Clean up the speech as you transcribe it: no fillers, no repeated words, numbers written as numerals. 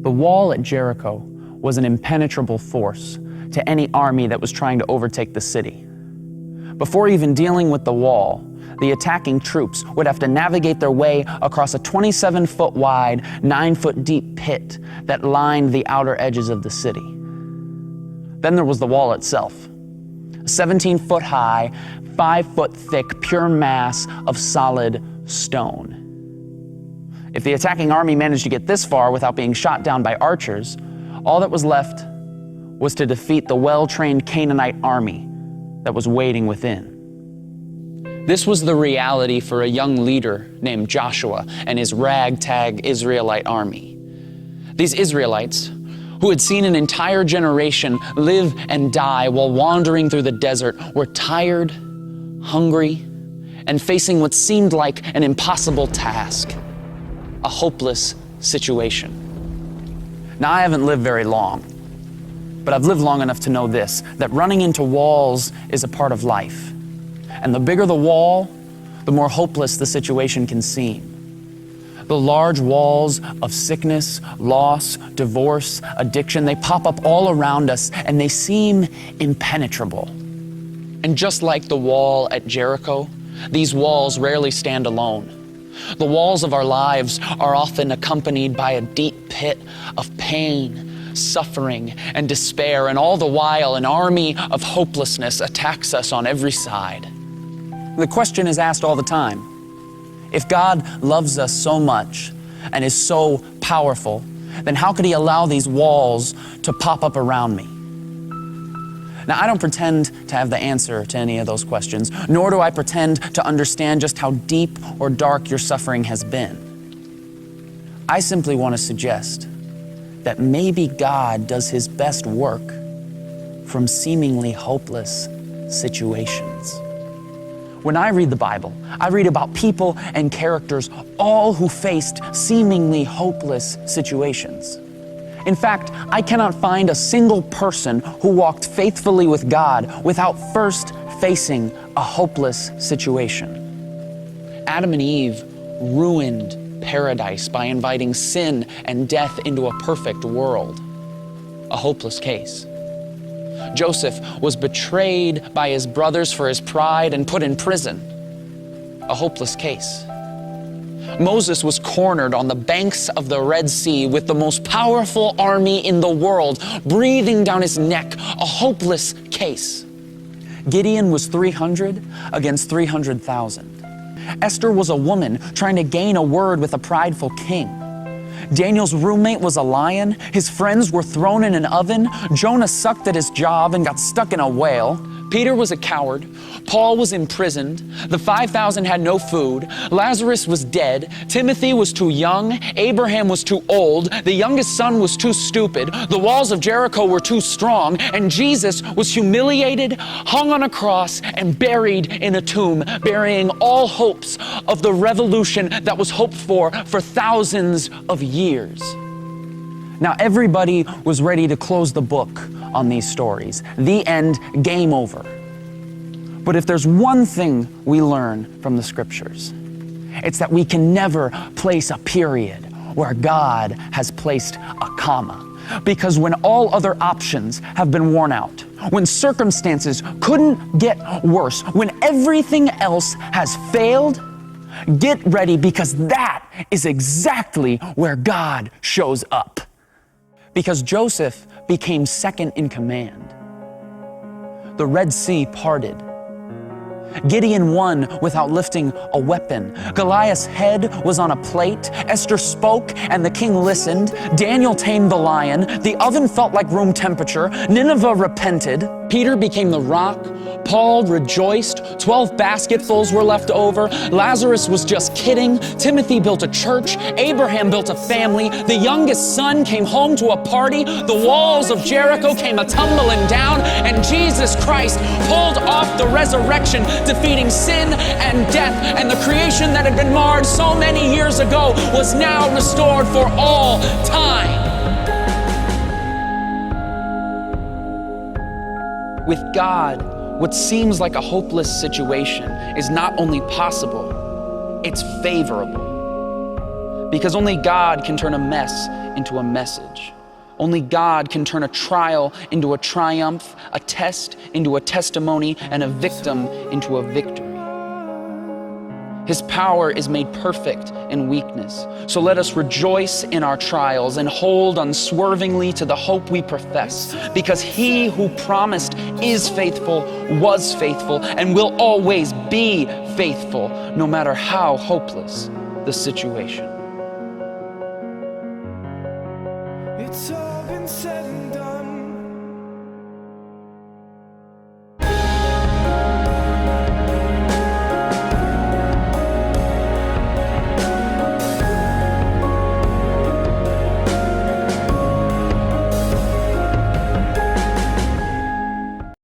The wall at Jericho was an impenetrable force to any army that was trying to overtake the city. Before even dealing with the wall, the attacking troops would have to navigate their way across a 27-foot wide, 9-foot deep pit that lined the outer edges of the city. Then there was the wall itself, a 17-foot high, 5-foot thick, pure mass of solid stone. If the attacking army managed to get this far without being shot down by archers, all that was left was to defeat the well-trained Canaanite army that was waiting within. This was the reality for a young leader named Joshua and his ragtag Israelite army. These Israelites, who had seen an entire generation live and die while wandering through the desert, were tired, hungry, and facing what seemed like an impossible task, a hopeless situation. Now, I haven't lived very long, but I've lived long enough to know this, that running into walls is a part of life. And the bigger the wall, the more hopeless the situation can seem. The large walls of sickness, loss, divorce, addiction, they pop up all around us and they seem impenetrable. And just like the wall at Jericho, these walls rarely stand alone. The walls of our lives are often accompanied by a deep pit of pain, suffering, and despair, and all the while an army of hopelessness attacks us on every side. The question is asked all the time, if God loves us so much and is so powerful, then how could He allow these walls to pop up around me? Now, I don't pretend to have the answer to any of those questions, nor do I pretend to understand just how deep or dark your suffering has been. I simply want to suggest that maybe God does His best work from seemingly hopeless situations. When I read the Bible, I read about people and characters, all who faced seemingly hopeless situations. In fact, I cannot find a single person who walked faithfully with God without first facing a hopeless situation. Adam and Eve ruined paradise by inviting sin and death into a perfect world. A hopeless case. Joseph was betrayed by his brothers for his pride and put in prison. A hopeless case. Moses was cornered on the banks of the Red Sea with the most powerful army in the world breathing down his neck. A hopeless case. Gideon was 300 against 300,000. Esther was a woman trying to gain a word with a prideful king. Daniel's roommate was a lion. His friends were thrown in an oven. Jonah sucked at his job and got stuck in a whale. Peter was a coward. Paul was imprisoned. The 5,000 had no food. Lazarus was dead. Timothy was too young. Abraham was too old. The youngest son was too stupid. The walls of Jericho were too strong. And Jesus was humiliated, hung on a cross, and buried in a tomb, burying all hopes of the revolution that was hoped for thousands of years. Now, everybody was ready to close the book on these stories. The end, game over. But if there's one thing we learn from the scriptures, it's that we can never place a period where God has placed a comma. Because when all other options have been worn out, when circumstances couldn't get worse, when everything else has failed, get ready, because that is exactly where God shows up. Because Joseph became second in command. The Red Sea parted. Gideon won without lifting a weapon. Goliath's head was on a plate. Esther spoke and the king listened. Daniel tamed the lion. The oven felt like room temperature. Nineveh repented. Peter became the rock. Paul rejoiced. 12 basketfuls were left over. Lazarus was just kidding. Timothy built a church. Abraham built a family. The youngest son came home to a party. The walls of Jericho came a-tumbling down. And Jesus Christ pulled off the resurrection, defeating sin and death. And the creation that had been marred so many years ago was now restored for all time. With God, what seems like a hopeless situation is not only possible, it's favorable. Because only God can turn a mess into a message. Only God can turn a trial into a triumph, a test into a testimony, and a victim into a victory. His power is made perfect in weakness. So let us rejoice in our trials and hold unswervingly to the hope we profess, because he who promised is faithful, was faithful, and will always be faithful, no matter how hopeless the situation.